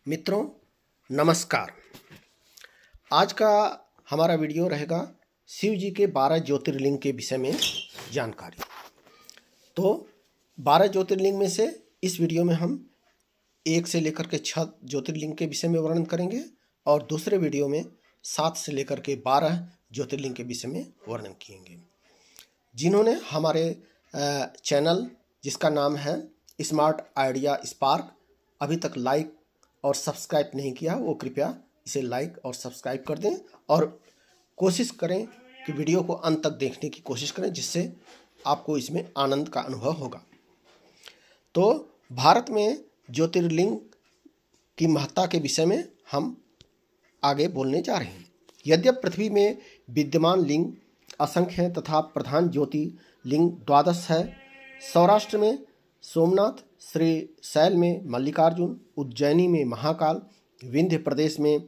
मित्रों नमस्कार। आज का हमारा वीडियो रहेगा शिव जी के 12 ज्योतिर्लिंग के विषय में जानकारी। तो 12 ज्योतिर्लिंग में से इस वीडियो में हम 1 से लेकर के 6 ज्योतिर्लिंग के विषय में वर्णन करेंगे और दूसरे वीडियो में 7 से लेकर के 12 ज्योतिर्लिंग के विषय में वर्णन किएंगे। जिन्होंने हमारे चैनल जिसका नाम है स्मार्ट आइडिया स्पार्क अभी तक लाइक और सब्सक्राइब नहीं किया, वो कृपया इसे लाइक और सब्सक्राइब कर दें और कोशिश करें कि वीडियो को अंत तक देखने की कोशिश करें, जिससे आपको इसमें आनंद का अनुभव होगा। तो भारत में ज्योतिर्लिंग की महत्ता के विषय में हम आगे बोलने जा रहे हैं। यद्यपि पृथ्वी में विद्यमान लिंग असंख्य हैं तथा प्रधान ज्योतिर्लिंग 12 है। सौराष्ट्र में सोमनाथ, श्रीशैल में मल्लिकार्जुन, उज्जैनी में महाकाल, विंध्य प्रदेश में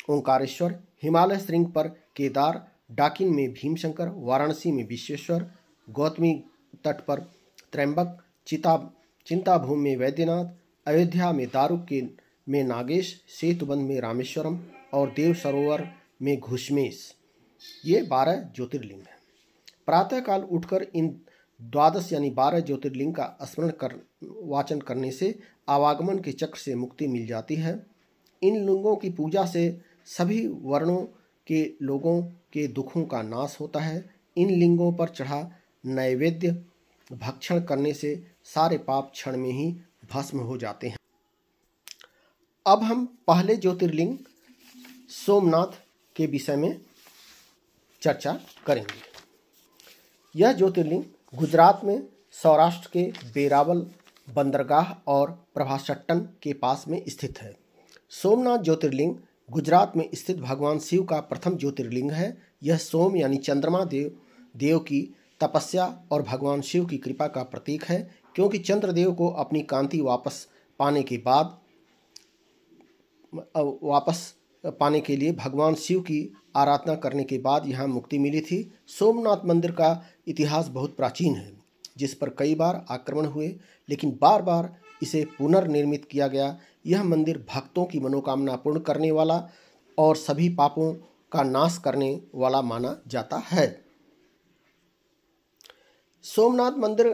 ओंकारेश्वर, हिमालय श्रृंग पर केदार, डाकिन में भीमशंकर, वाराणसी में विश्वेश्वर, गौतमी तट पर त्र्यंबक, चिंताभूमि में वैद्यनाथ, अयोध्या में दारुक में नागेश, सेतुबंध में रामेश्वरम और देव सरोवर में घुश्मेश। ये 12 ज्योतिर्लिंग हैं। प्रातःकाल उठकर इन 12 यानी 12 ज्योतिर्लिंग का स्मरण वाचन करने से आवागमन के चक्र से मुक्ति मिल जाती है। इन लिंगों की पूजा से सभी वर्णों के लोगों के दुखों का नाश होता है। इन लिंगों पर चढ़ा नैवेद्य भक्षण करने से सारे पाप क्षण में ही भस्म हो जाते हैं। अब हम पहले ज्योतिर्लिंग सोमनाथ के विषय में चर्चा करेंगे। यह ज्योतिर्लिंग गुजरात में सौराष्ट्र के वेरावल बंदरगाह और प्रभासट्टन के पास में स्थित है। सोमनाथ ज्योतिर्लिंग गुजरात में स्थित भगवान शिव का प्रथम ज्योतिर्लिंग है। यह सोम यानी चंद्रमा देव की तपस्या और भगवान शिव की कृपा का प्रतीक है, क्योंकि चंद्रदेव को अपनी कांति वापस पाने के लिए भगवान शिव की आराधना करने के बाद यहाँ मुक्ति मिली थी। सोमनाथ मंदिर का इतिहास बहुत प्राचीन है, जिस पर कई बार आक्रमण हुए, लेकिन बार बार इसे पुनर्निर्मित किया गया। यह मंदिर भक्तों की मनोकामना पूर्ण करने वाला और सभी पापों का नाश करने वाला माना जाता है। सोमनाथ मंदिर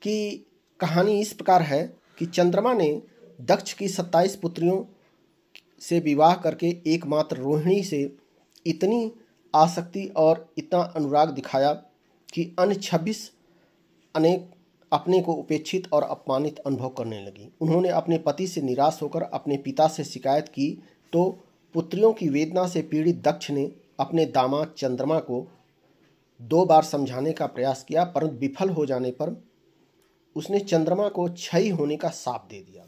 की कहानी इस प्रकार है कि चंद्रमा ने दक्ष की 27 पुत्रियों से विवाह करके एकमात्र रोहिणी से इतनी आसक्ति और इतना अनुराग दिखाया कि अन्य 26 अनेक अपने को उपेक्षित और अपमानित अनुभव करने लगी। उन्होंने अपने पति से निराश होकर अपने पिता से शिकायत की, तो पुत्रियों की वेदना से पीड़ित दक्ष ने अपने दामाद चंद्रमा को 2 बार समझाने का प्रयास किया, परंतु विफल हो जाने पर उसने चंद्रमा को क्षय होने का शाप दे दिया।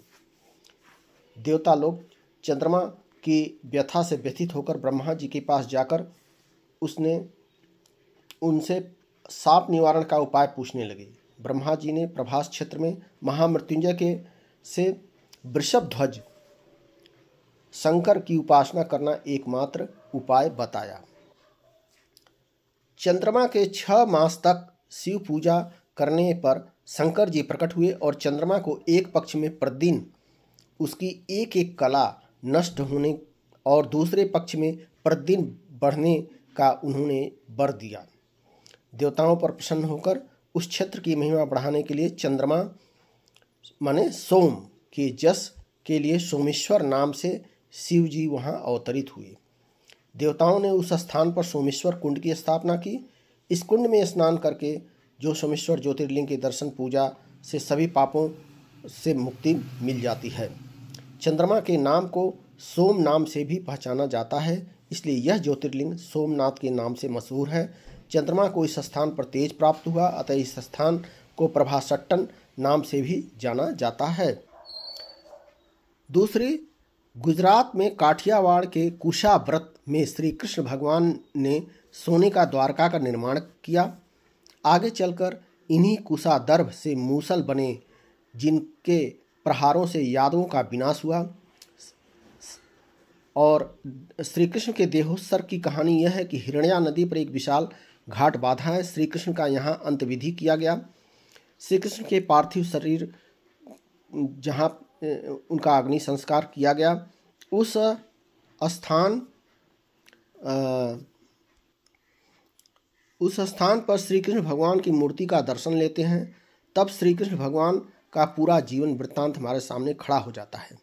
देवता लोग चंद्रमा की व्यथा से व्यथित होकर ब्रह्मा जी के पास जाकर उनसे शाप निवारण का उपाय पूछने लगे। ब्रह्मा जी ने प्रभास क्षेत्र में महामृत्युंजय से वृषभ ध्वज शंकर की उपासना करना एकमात्र उपाय बताया। चंद्रमा के 6 मास तक शिव पूजा करने पर शंकर जी प्रकट हुए और चंद्रमा को एक पक्ष में प्रतिदिन उसकी एक एक कला नष्ट होने और दूसरे पक्ष में प्रतिदिन बढ़ने का उन्होंने वर दिया। देवताओं पर प्रसन्न होकर उस क्षेत्र की महिमा बढ़ाने के लिए चंद्रमा माने सोम के जस के लिए सोमेश्वर नाम से शिव जी वहाँ अवतरित हुए। देवताओं ने उस स्थान पर सोमेश्वर कुंड की स्थापना की। इस कुंड में स्नान करके जो सोमेश्वर ज्योतिर्लिंग के दर्शन पूजा से सभी पापों से मुक्ति मिल जाती है। चंद्रमा के नाम को सोम नाम से भी पहचाना जाता है, इसलिए यह ज्योतिर्लिंग सोमनाथ के नाम से मशहूर है। चंद्रमा को इस स्थान पर तेज प्राप्त हुआ, अतः इस स्थान को प्रभासट्टन नाम से भी जाना जाता है। दूसरी, गुजरात में काठियावाड़ के कुशाव्रत में श्री कृष्ण भगवान ने सोने का द्वारका का निर्माण किया। आगे चलकर इन्हीं कुशादर्भ से मूसल बने, जिनके प्रहारों से यादवों का विनाश हुआ। और श्री कृष्ण के देहोत्सर्ग की कहानी यह है कि हिरण्या नदी पर एक विशाल घाट बांधा है। श्री कृष्ण का यहाँ अंतविधि किया गया। श्री कृष्ण के पार्थिव शरीर जहाँ उनका अग्नि संस्कार किया गया उस स्थान पर श्री कृष्ण भगवान की मूर्ति का दर्शन लेते हैं, तब श्री कृष्ण भगवान का पूरा जीवन वृत्तांत हमारे सामने खड़ा हो जाता है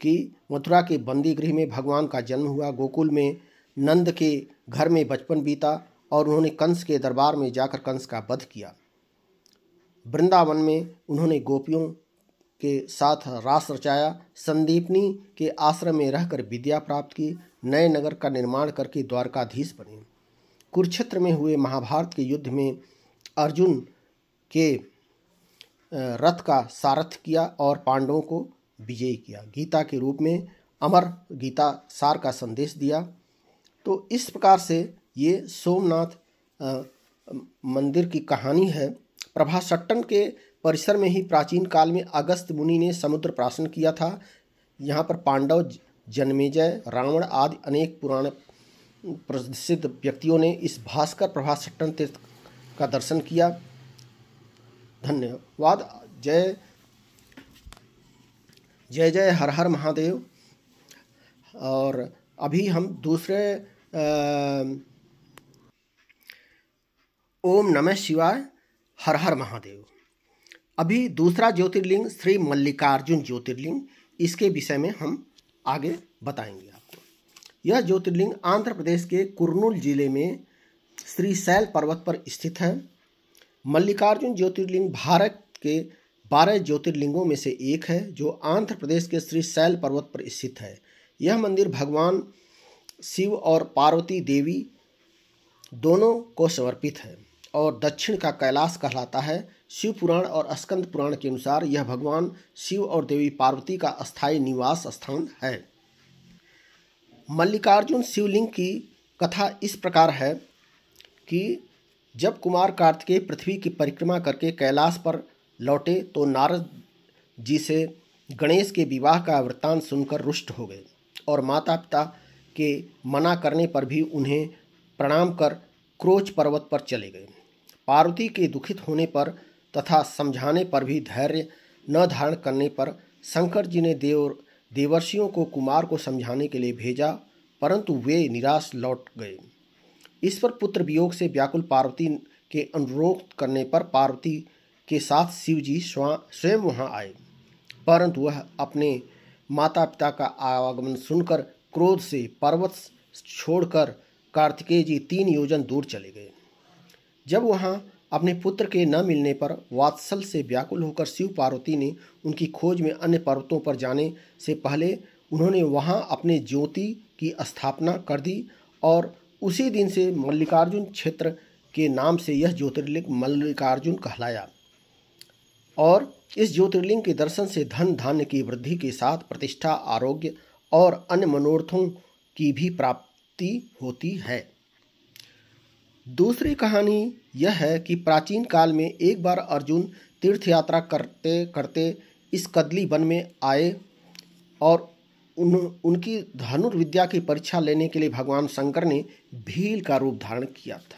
कि मथुरा के बंदी गृह में भगवान का जन्म हुआ, गोकुल में नंद के घर में बचपन बीता और उन्होंने कंस के दरबार में जाकर कंस का वध किया। वृंदावन में उन्होंने गोपियों के साथ रास रचाया, संदीपनी के आश्रम में रहकर विद्या प्राप्त की, नए नगर का निर्माण करके द्वारकाधीश बने। कुरुक्षेत्र में हुए महाभारत के युद्ध में अर्जुन के रथ का सारथ किया और पांडवों को विजयी किया। गीता के रूप में अमर गीता सार का संदेश दिया। तो इस प्रकार से ये सोमनाथ मंदिर की कहानी है। प्रभासट्टन के परिसर में ही प्राचीन काल में अगस्त्य मुनि ने समुद्र प्राशन किया था। यहाँ पर पांडव, जन्मेजय, रावण आदि अनेक पुराण प्रसिद्ध व्यक्तियों ने इस भास्कर प्रभासट्टन तीर्थ का दर्शन किया। धन्यवाद। जय जय जय हर हर महादेव। और अभी हम दूसरे ओम नमः शिवाय, हर हर महादेव। अभी दूसरा ज्योतिर्लिंग श्री मल्लिकार्जुन ज्योतिर्लिंग, इसके विषय में हम आगे बताएंगे आपको। यह ज्योतिर्लिंग आंध्र प्रदेश के कुर्नूल जिले में श्रीशैल पर्वत पर स्थित है। मल्लिकार्जुन ज्योतिर्लिंग भारत के 12 ज्योतिर्लिंगों में से एक है जो आंध्र प्रदेश के श्रीशैल पर्वत पर स्थित है। यह मंदिर भगवान शिव और पार्वती देवी दोनों को समर्पित है और दक्षिण का कैलाश कहलाता है। शिव पुराण और स्कंद पुराण के अनुसार यह भगवान शिव और देवी पार्वती का अस्थायी निवास स्थान है। मल्लिकार्जुन शिवलिंग की कथा इस प्रकार है कि जब कुमार कार्तिकेय पृथ्वी की परिक्रमा करके कैलाश पर लौटे तो नारद जी से गणेश के विवाह का वृत्तांत सुनकर रुष्ट हो गए और माता पिता के मना करने पर भी उन्हें प्रणाम कर क्रोच पर्वत पर चले गए। पार्वती के दुखित होने पर तथा समझाने पर भी धैर्य न धारण करने पर शंकर जी ने देवर्षियों को कुमार को समझाने के लिए भेजा, परंतु वे निराश लौट गए। इस पर पुत्र वियोग से व्याकुल पार्वती के अनुरोध करने पर पार्वती के साथ शिव जी स्वयं वहां आए, परंतु वह अपने माता पिता का आगमन सुनकर क्रोध से पर्वत छोड़कर कार्तिकेय जी 3 योजन दूर चले गए। जब वहां अपने पुत्र के न मिलने पर वात्सल से व्याकुल होकर शिव पार्वती ने उनकी खोज में अन्य पर्वतों पर जाने से पहले उन्होंने वहां अपने ज्योति की स्थापना कर दी और उसी दिन से मल्लिकार्जुन क्षेत्र के नाम से यह ज्योतिर्लिंग मल्लिकार्जुन कहलाया। और इस ज्योतिर्लिंग के दर्शन से धन धान्य की वृद्धि के साथ प्रतिष्ठा, आरोग्य और अन्य मनोरथों की भी प्राप्ति होती है। दूसरी कहानी यह है कि प्राचीन काल में एक बार अर्जुन तीर्थ यात्रा करते करते इस कदली वन में आए और उनकी धनुर्विद्या की परीक्षा लेने के लिए भगवान शंकर ने भील का रूप धारण किया था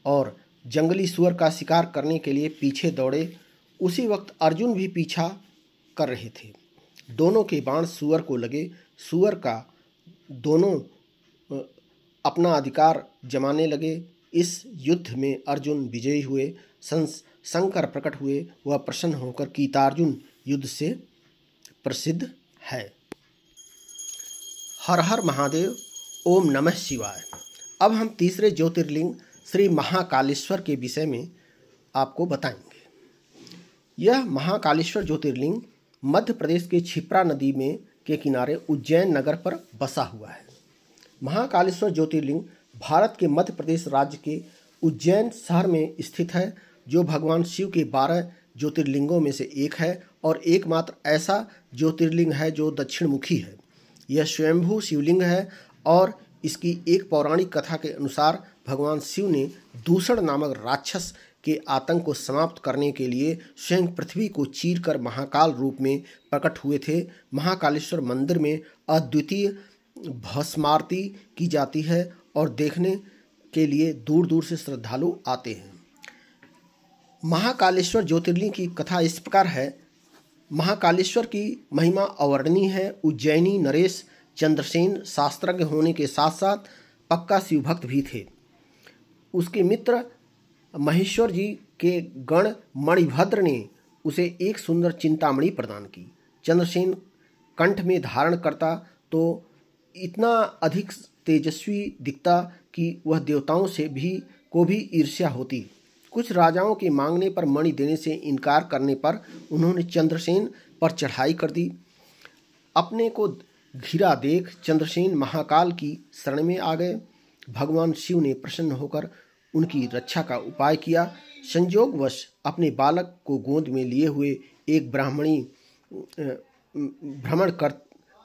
और जंगली सुअर का शिकार करने के लिए पीछे दौड़े। उसी वक्त अर्जुन भी पीछा कर रहे थे। दोनों के बाण सुअर को लगे। सुअर का दोनों अपना अधिकार जमाने लगे। इस युद्ध में अर्जुन विजयी हुए। शंकर प्रकट हुए। वह प्रसन्न होकर गीतार्जुन युद्ध से प्रसिद्ध है। हर हर महादेव। ओम नमः शिवाय। अब हम तीसरे ज्योतिर्लिंग श्री महाकालेश्वर के विषय में आपको बताएंगे। यह महाकालेश्वर ज्योतिर्लिंग मध्य प्रदेश के क्षिप्रा नदी में के किनारे उज्जैन नगर पर बसा हुआ है। महाकालेश्वर ज्योतिर्लिंग भारत के मध्य प्रदेश राज्य के उज्जैन शहर में स्थित है, जो भगवान शिव के 12 ज्योतिर्लिंगों में से एक है और एकमात्र ऐसा ज्योतिर्लिंग है जो दक्षिणमुखी है। यह स्वयंभू शिवलिंग है और इसकी एक पौराणिक कथा के अनुसार भगवान शिव ने दूषण नामक राक्षस के आतंक को समाप्त करने के लिए स्वयं पृथ्वी को चीरकर महाकाल रूप में प्रकट हुए थे। महाकालेश्वर मंदिर में अद्वितीय भस्मारती की जाती है और देखने के लिए दूर दूर से श्रद्धालु आते हैं। महाकालेश्वर ज्योतिर्लिंग की कथा इस प्रकार है। महाकालेश्वर की महिमा अवर्णनीय है। उज्जैनी नरेश चंद्रसेन शास्त्रज्ञ होने के साथ साथ पक्का शिवभक्त भी थे। उसके मित्र महेश्वर जी के गण मणिभद्र ने उसे एक सुंदर चिंतामणि प्रदान की। चंद्रसेन कंठ में धारण करता तो इतना अधिक तेजस्वी दिखता कि वह देवताओं से भी ईर्ष्या होती। कुछ राजाओं के मांगने पर मणि देने से इनकार करने पर उन्होंने चंद्रसेन पर चढ़ाई कर दी। अपने को घिरा देख चंद्रसेन महाकाल की शरण में आ गए। भगवान शिव ने प्रसन्न होकर उनकी रक्षा का उपाय किया। संयोगवश अपने बालक को गोद में लिए हुए एक ब्राह्मणी भ्रमण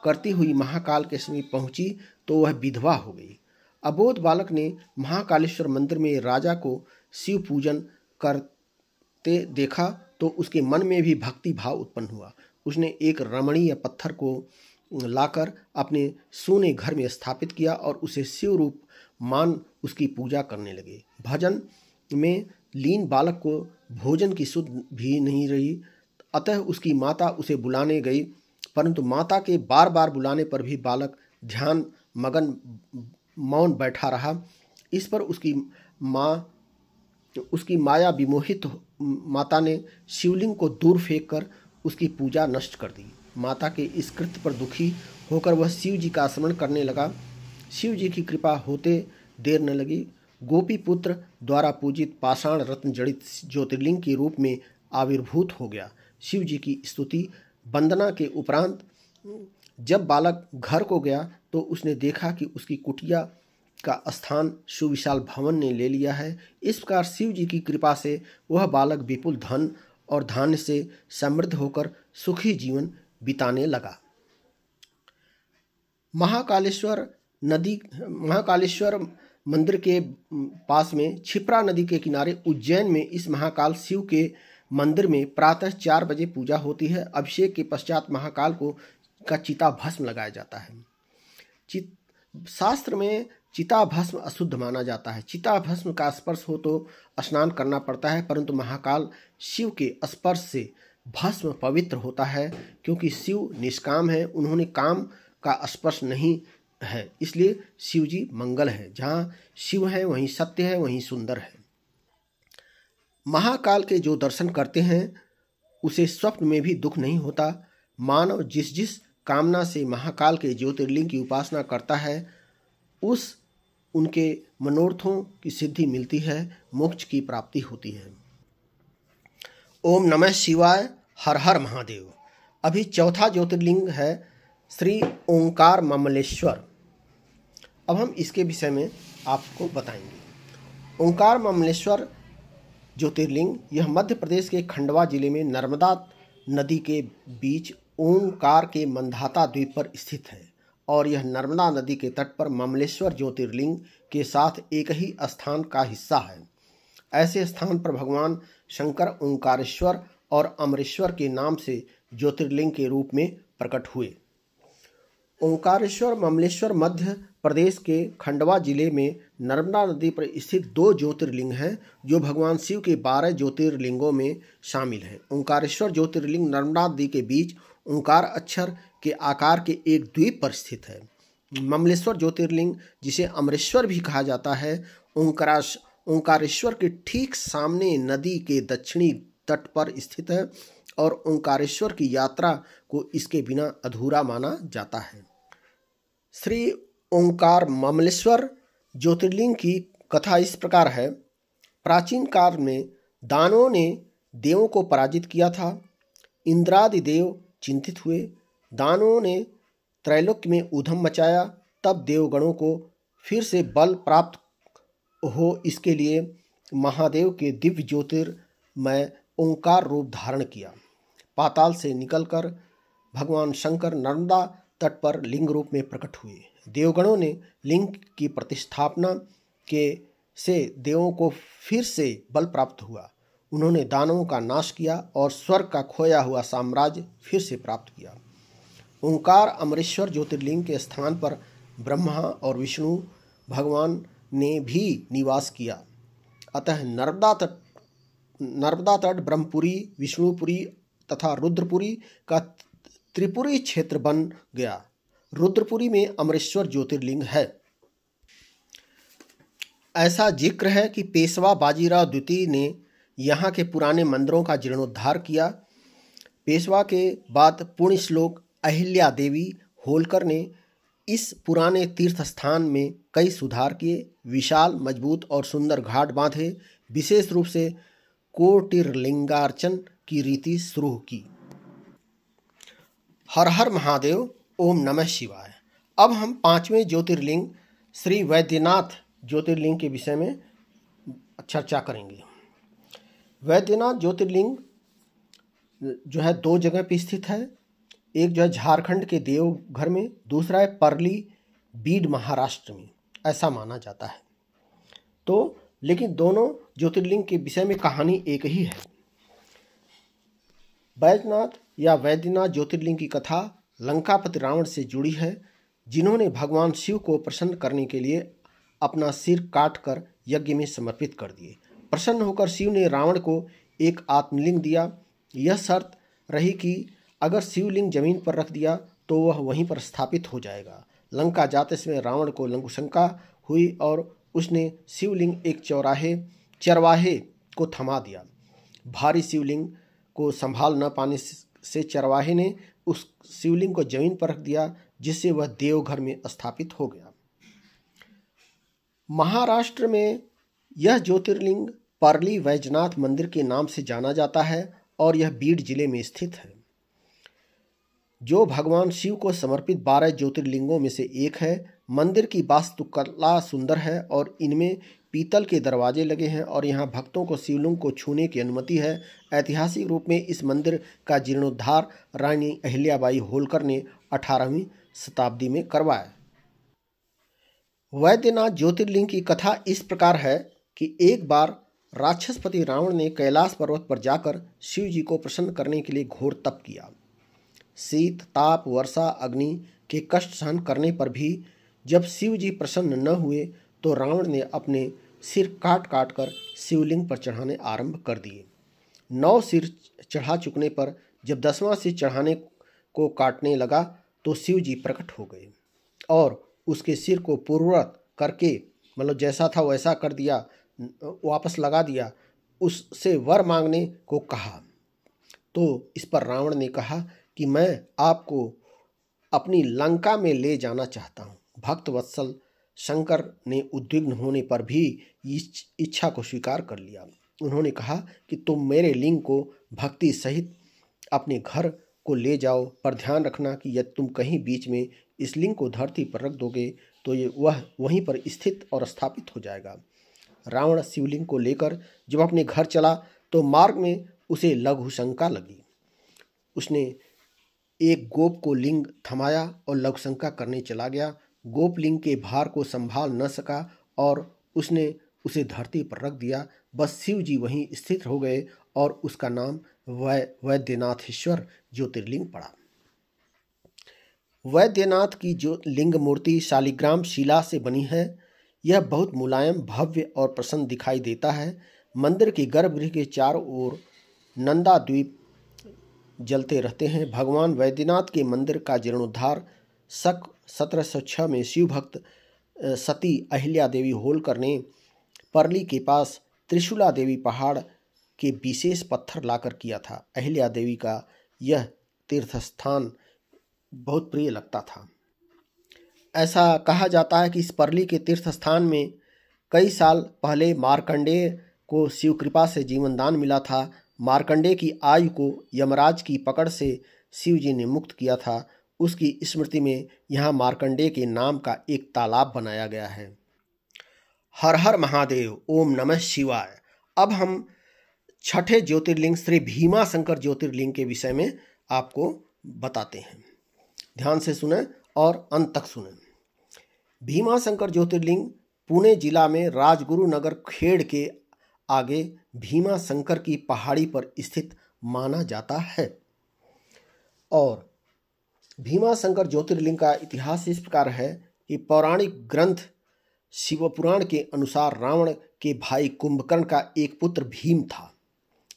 करती हुई महाकाल के समीप पहुंची तो वह विधवा हो गई। अबोध बालक ने महाकालेश्वर मंदिर में राजा को शिव पूजन करते देखा तो उसके मन में भी भक्ति भाव उत्पन्न हुआ। उसने एक रमणीय पत्थर को लाकर अपने सोने घर में स्थापित किया और उसे शिव रूप मान उसकी पूजा करने लगे। भजन में लीन बालक को भोजन की सुध भी नहीं रही, अतः उसकी माता उसे बुलाने गई, परंतु माता के बार बार बुलाने पर भी बालक ध्यान मगन मौन बैठा रहा। इस पर उसकी माया विमोहित माता ने शिवलिंग को दूर फेंककर उसकी पूजा नष्ट कर दी। माता के इस कृत्य पर दुखी होकर वह शिव जी का स्मरण करने लगा। शिव जी की कृपा होते देर न लगी। गोपी पुत्र द्वारा पूजित पाषाण रत्न जड़ित ज्योतिर्लिंग के रूप में आविर्भूत हो गया। शिव जी की स्तुति वंदना के उपरांत जब बालक घर को गया तो उसने देखा कि उसकी कुटिया का स्थान सुविशाल भवन ने ले लिया है। इस प्रकार शिव जी की कृपा से वह बालक विपुल धन और धान्य से समृद्ध होकर सुखी जीवन बिताने लगा। महाकालेश्वर मंदिर के पास में क्षिप्रा नदी के किनारे उज्जैन में इस महाकाल शिव के मंदिर में प्रातः 4 बजे पूजा होती है। अभिषेक के पश्चात महाकाल का चिता भस्म लगाया जाता है। शास्त्र में चिता भस्म अशुद्ध माना जाता है। चिता भस्म का स्पर्श हो तो स्नान करना पड़ता है, परंतु महाकाल शिव के स्पर्श से भस्म पवित्र होता है, क्योंकि शिव निष्काम है, उन्होंने काम का स्पर्श नहीं है, इसलिए शिव जी मंगल है। जहाँ शिव है वहीं सत्य है, वहीं सुंदर है। महाकाल के जो दर्शन करते हैं उसे स्वप्न में भी दुख नहीं होता। मानव जिस जिस कामना से महाकाल के ज्योतिर्लिंग की उपासना करता है उनके मनोरथों की सिद्धि मिलती है, मोक्ष की प्राप्ति होती है। ओम नमः शिवाय, हर हर महादेव। अभी चौथा ज्योतिर्लिंग है श्री ओंकार ममलेश्वर। अब हम इसके विषय में आपको बताएंगे। ओंकार ममलेश्वर ज्योतिर्लिंग यह मध्य प्रदेश के खंडवा जिले में नर्मदा नदी के बीच ओंकार के मंधाता द्वीप पर स्थित है और यह नर्मदा नदी के तट पर ममलेश्वर ज्योतिर्लिंग के साथ एक ही स्थान का हिस्सा है। ऐसे स्थान पर भगवान शंकर ओंकारेश्वर और अमरेश्वर के नाम से ज्योतिर्लिंग के रूप में प्रकट हुए। ओंकारेश्वर ममलेश्वर मध्य प्रदेश के खंडवा जिले में नर्मदा नदी पर स्थित 2 ज्योतिर्लिंग हैं जो भगवान शिव के 12 ज्योतिर्लिंगों में शामिल हैं। ओंकारेश्वर ज्योतिर्लिंग नर्मदा नदी के बीच ओंकार अक्षर के आकार के एक द्वीप पर स्थित है। ममलेश्वर ज्योतिर्लिंग, जिसे अमरेश्वर भी कहा जाता है, ओंकारेश्वर के ठीक सामने नदी के दक्षिणी तट पर स्थित है और ओंकारेश्वर की यात्रा को इसके बिना अधूरा माना जाता है। श्री ओंकार ममलेश्वर ज्योतिर्लिंग की कथा इस प्रकार है। प्राचीन काल में दानवों ने देवों को पराजित किया था। इंद्रादि देव चिंतित हुए। दानवों ने त्रैलोक्य में ऊधम मचाया। तब देवगणों को फिर से बल प्राप्त हो, इसके लिए महादेव के दिव्य ज्योतिर्मय ओंकार रूप धारण किया। पाताल से निकलकर भगवान शंकर नर्मदा तट पर लिंग रूप में प्रकट हुए। देवगणों ने लिंग की प्रतिष्ठापना से देवों को फिर से बल प्राप्त हुआ। उन्होंने दानवों का नाश किया और स्वर्ग का खोया हुआ साम्राज्य फिर से प्राप्त किया। ओंकार अमरेश्वर ज्योतिर्लिंग के स्थान पर ब्रह्मा और विष्णु भगवान ने भी निवास किया। अतः नर्मदा तट ब्रह्मपुरी, विष्णुपुरी तथा रुद्रपुरी का त्रिपुरी क्षेत्र बन गया। रुद्रपुरी में अमरेश्वर ज्योतिर्लिंग है। ऐसा जिक्र है कि पेशवा बाजीराव द्वितीय ने यहाँ के पुराने मंदिरों का जीर्णोद्धार किया। पेशवा के बाद पुण्य श्लोक अहिल्या देवी होलकर ने इस पुराने तीर्थ स्थान में कई सुधार किए। विशाल, मजबूत और सुंदर घाट बांधे। विशेष रूप से कोटिर्लिंगार्चन की रीति शुरू की। हर हर महादेव, ओम नमः शिवाय। अब हम 5वें ज्योतिर्लिंग श्री वैद्यनाथ ज्योतिर्लिंग के विषय में चर्चा करेंगे। वैद्यनाथ ज्योतिर्लिंग जो है 2 जगह पे स्थित है। एक जो है झारखंड के देवघर में, दूसरा है परली, बीड, महाराष्ट्र में, ऐसा माना जाता है। तो लेकिन दोनों ज्योतिर्लिंग के विषय में कहानी एक ही है। बैजनाथ या वैद्यनाथ ज्योतिर्लिंग की कथा लंकापति रावण से जुड़ी है, जिन्होंने भगवान शिव को प्रसन्न करने के लिए अपना सिर काटकर यज्ञ में समर्पित कर दिए। प्रसन्न होकर शिव ने रावण को एक आत्मलिंग दिया। यह शर्त रही कि अगर शिवलिंग जमीन पर रख दिया तो वह वहीं पर स्थापित हो जाएगा। लंका जाते समय रावण को लंकुशंका हुई और उसने शिवलिंग एक चरवाहे को थमा दिया। भारी शिवलिंग को संभाल न पाने से चरवाहे ने उस शिवलिंग को जमीन पर रख दिया, जिससे वह देवघर में स्थापित हो गया। महाराष्ट्र में यह ज्योतिर्लिंग परली वैजनाथ मंदिर के नाम से जाना जाता है और यह बीड जिले में स्थित है, जो भगवान शिव को समर्पित 12 ज्योतिर्लिंगों में से एक है। मंदिर की वास्तुकला सुंदर है और इनमें पीतल के दरवाजे लगे हैं और यहाँ भक्तों को शिवलिंग को छूने की अनुमति है। ऐतिहासिक रूप में इस मंदिर का जीर्णोद्धार रानी अहिल्याबाई होलकर ने 18वीं शताब्दी में करवाया। वैद्यनाथ ज्योतिर्लिंग की कथा इस प्रकार है कि एक बार राक्षसपति रावण ने कैलाश पर्वत पर जाकर शिव जी को प्रसन्न करने के लिए घोर तप किया। शीत, ताप, वर्षा, अग्नि के कष्ट सहन करने पर भी जब शिव जी प्रसन्न न हुए तो रावण ने अपने सिर काट काट कर शिवलिंग पर चढ़ाने आरंभ कर दिए। 9 सिर चढ़ा चुकने पर जब 10वां सिर चढ़ाने को काटने लगा तो शिव जी प्रकट हो गए और उसके सिर को पूर्ववत करके, मतलब जैसा था वैसा कर दिया, वापस लगा दिया। उससे वर मांगने को कहा तो इस पर रावण ने कहा कि मैं आपको अपनी लंका में ले जाना चाहता हूँ। भक्त वत्सल शंकर ने उद्विग्न होने पर भी इस इच्छा को स्वीकार कर लिया। उन्होंने कहा कि तुम मेरे लिंग को भक्ति सहित अपने घर को ले जाओ, पर ध्यान रखना कि यदि तुम कहीं बीच में इस लिंग को धरती पर रख दोगे तो वह वहीं पर स्थित और स्थापित हो जाएगा। रावण शिवलिंग को लेकर जब अपने घर चला तो मार्ग में उसे लघु शंका लगी। उसने एक गोप को लिंग थमाया और लघु शंका करने चला गया। गोप लिंग के भार को संभाल न सका और उसने उसे धरती पर रख दिया। बस शिव जी वहीं स्थित हो गए और उसका नाम वैद्यनाथेश्वर ज्योतिर्लिंग पड़ा। वैद्यनाथ की जो लिंग मूर्ति शालिग्राम शिला से बनी है, यह बहुत मुलायम, भव्य और प्रसन्न दिखाई देता है। मंदिर के गर्भगृह के चारों ओर नंदा द्वीप जलते रहते हैं। भगवान वैद्यनाथ के मंदिर का जीर्णोद्धार 1706 में शिव भक्त सती अहिल्या देवी होलकर ने परली के पास त्रिशूला देवी पहाड़ के विशेष पत्थर लाकर किया था। अहिल्या देवी का यह तीर्थस्थान बहुत प्रिय लगता था। ऐसा कहा जाता है कि इस परली के तीर्थ स्थान में कई साल पहले मार्कंडेय को शिव कृपा से जीवन दान मिला था। मार्कंडेय की आयु को यमराज की पकड़ से शिव जी ने मुक्त किया था। उसकी स्मृति में यहाँ मार्कंडेय के नाम का एक तालाब बनाया गया है। हर हर महादेव, ओम नमः शिवाय। अब हम 6ठे ज्योतिर्लिंग श्री भीमाशंकर ज्योतिर्लिंग के विषय में आपको बताते हैं। ध्यान से सुनें और अंत तक सुनें। भीमाशंकर ज्योतिर्लिंग पुणे जिला में राजगुरु नगर खेड़ के आगे भीमाशंकर की पहाड़ी पर स्थित माना जाता है। और भीमाशंकर ज्योतिर्लिंग का इतिहास इस प्रकार है कि पौराणिक ग्रंथ शिवपुराण के अनुसार रावण के भाई कुंभकर्ण का एक पुत्र भीम था।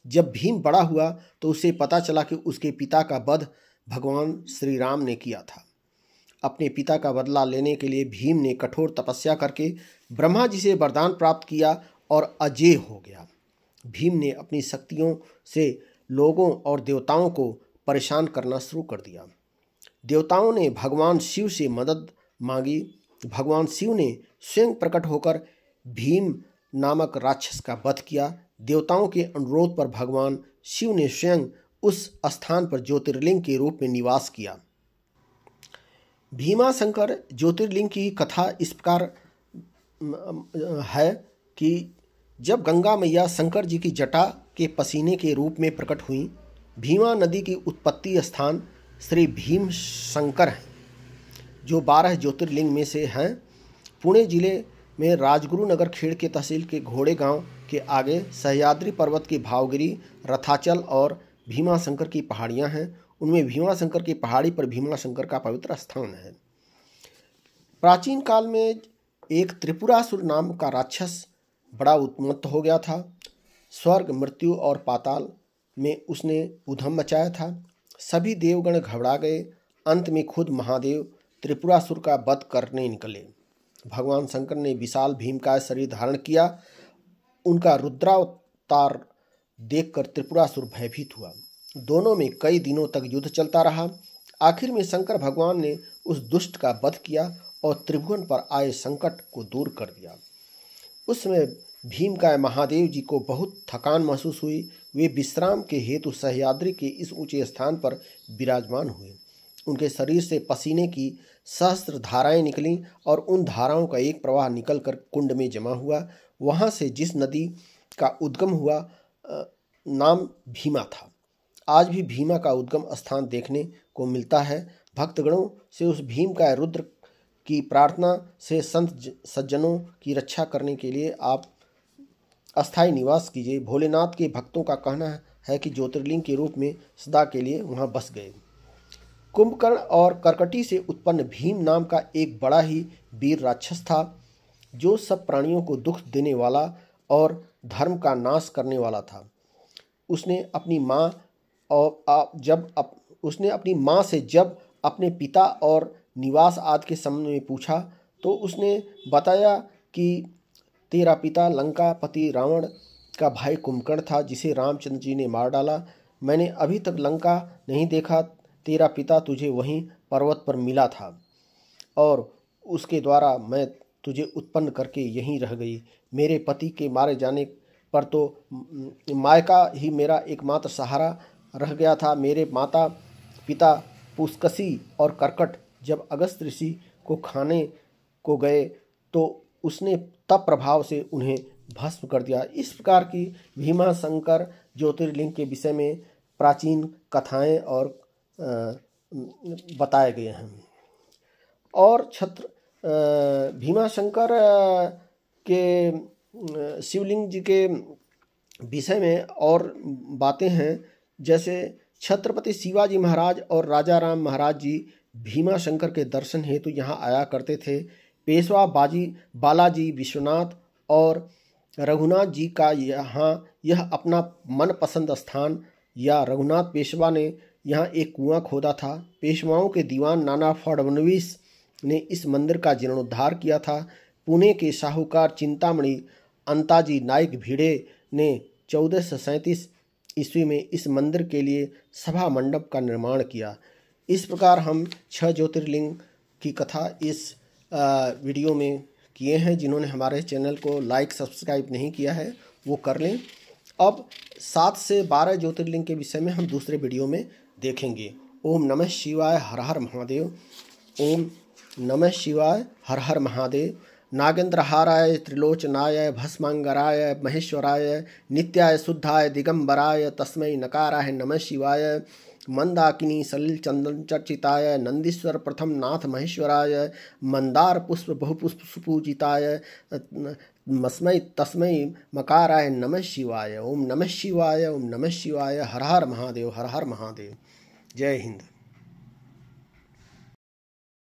जब भीम बड़ा हुआ तो उसे पता चला कि उसके पिता का वध भगवान श्री राम ने किया था। अपने पिता का बदला लेने के लिए भीम ने कठोर तपस्या करके ब्रह्मा जी से वरदान प्राप्त किया और अजेय हो गया। भीम ने अपनी शक्तियों से लोगों और देवताओं को परेशान करना शुरू कर दिया। देवताओं ने भगवान शिव से मदद मांगी। भगवान शिव ने स्वयं प्रकट होकर भीम नामक राक्षस का वध किया। देवताओं के अनुरोध पर भगवान शिव ने स्वयं उस स्थान पर ज्योतिर्लिंग के रूप में निवास किया। भीमाशंकर ज्योतिर्लिंग की कथा इस प्रकार है कि जब गंगा मैया शंकर जी की जटा के पसीने के रूप में प्रकट हुई, भीमा नदी की उत्पत्ति स्थान श्री भीम शंकर हैं, जो 12 ज्योतिर्लिंग में से हैं। पुणे जिले में राजगुरु नगर खेड़ के तहसील के घोड़े गांव के आगे सह्याद्री पर्वत की भावगिरी, रथाचल और भीमाशंकर की पहाड़ियां हैं। उनमें भीमाशंकर की पहाड़ी पर भीमाशंकर का पवित्र स्थान है। प्राचीन काल में एक त्रिपुरासुर नाम का राक्षस बड़ा उन्मत्त हो गया था। स्वर्ग, मृत्यु और पाताल में उसने उधम मचाया था। सभी देवगण घबरा गए। अंत में खुद महादेव त्रिपुरासुर का वध करने निकले। भगवान शंकर ने विशाल भीमकाय शरीर धारण किया। उनका रुद्रावतार देखकर त्रिपुरासुर भयभीत हुआ। दोनों में कई दिनों तक युद्ध चलता रहा। आखिर में शंकर भगवान ने उस दुष्ट का वध किया और त्रिभुवन पर आए संकट को दूर कर दिया। उस समय भीमकाय महादेव जी को बहुत थकान महसूस हुई। वे विश्राम के हेतु सह्याद्री के इस ऊंचे स्थान पर विराजमान हुए। उनके शरीर से पसीने की सहस्त्र धाराएं निकलीं और उन धाराओं का एक प्रवाह निकलकर कुंड में जमा हुआ। वहां से जिस नदी का उद्गम हुआ नाम भीमा था। आज भी भीमा का उद्गम स्थान देखने को मिलता है। भक्तगणों से उस भीमकाय रुद्र की प्रार्थना से संत सज्जनों की रक्षा करने के लिए आप अस्थायी निवास कीजिए। भोलेनाथ के भक्तों का कहना है कि ज्योतिर्लिंग के रूप में सदा के लिए वहां बस गए। कुंभकर्ण और कर्कटी से उत्पन्न भीम नाम का एक बड़ा ही वीर राक्षस था, जो सब प्राणियों को दुख देने वाला और धर्म का नाश करने वाला था। उसने अपनी माँ से जब अपने पिता और निवास आदि के संबंध में पूछा तो उसने बताया कि तेरा पिता लंकापति रावण का भाई कुंभकर्ण था, जिसे रामचंद्र जी ने मार डाला। मैंने अभी तक लंका नहीं देखा। तेरा पिता तुझे वहीं पर्वत पर मिला था और उसके द्वारा मैं तुझे उत्पन्न करके यहीं रह गई। मेरे पति के मारे जाने पर तो मायका ही मेरा एकमात्र सहारा रह गया था। मेरे माता पिता पुष्कसी और कर्कट जब अगस्त ऋषि को खाने को गए तो उसने तप प्रभाव से उन्हें भस्म कर दिया। इस प्रकार की भीमाशंकर ज्योतिर्लिंग के विषय में प्राचीन कथाएं और बताए गए हैं। और भीमाशंकर के शिवलिंग जी के विषय में और बातें हैं। जैसे छत्रपति शिवाजी महाराज और राजा राम महाराज जी भीमाशंकर के दर्शन हेतु यहाँ आया करते थे। पेशवा बालाजी विश्वनाथ और रघुनाथ जी का यह अपना मनपसंद स्थान या रघुनाथ पेशवा ने यहाँ एक कुआं खोदा था। पेशवाओं के दीवान नाना फडणवीस ने इस मंदिर का जीर्णोद्धार किया था। पुणे के साहूकार चिंतामणि अंताजी नाइक भिड़े ने 1437 ईस्वी में इस मंदिर के लिए सभा मंडप का निर्माण किया। इस प्रकार हम 6 ज्योतिर्लिंग की कथा इस वीडियो में किए हैं। जिन्होंने हमारे चैनल को लाइक सब्सक्राइब नहीं किया है वो कर लें। अब 7 से 12 ज्योतिर्लिंग के विषय में हम दूसरे वीडियो में देखेंगे। ओम नमः शिवाय, हर हर महादेव। ओम नमः शिवाय, हर हर महादेव। नागेंद्रहाराय त्रिलोचनाय भस्मांगराय महेश्वराय नित्याय शुद्धाय दिगंबराय तस्मै नकाराय नमः शिवाय। मंदाकिनी सलिल चंदन चर्चिताय नंदीश्वर प्रथम नाथ महेश्वराय मंदार पुष्प बहुपुष्प सुपूजिताय तस्मै मकाराय नमः शिवाय। ओम नमः शिवाय, ओम नमः शिवाय, हर हर महादेव, हर हर महादेव। जय हिंद।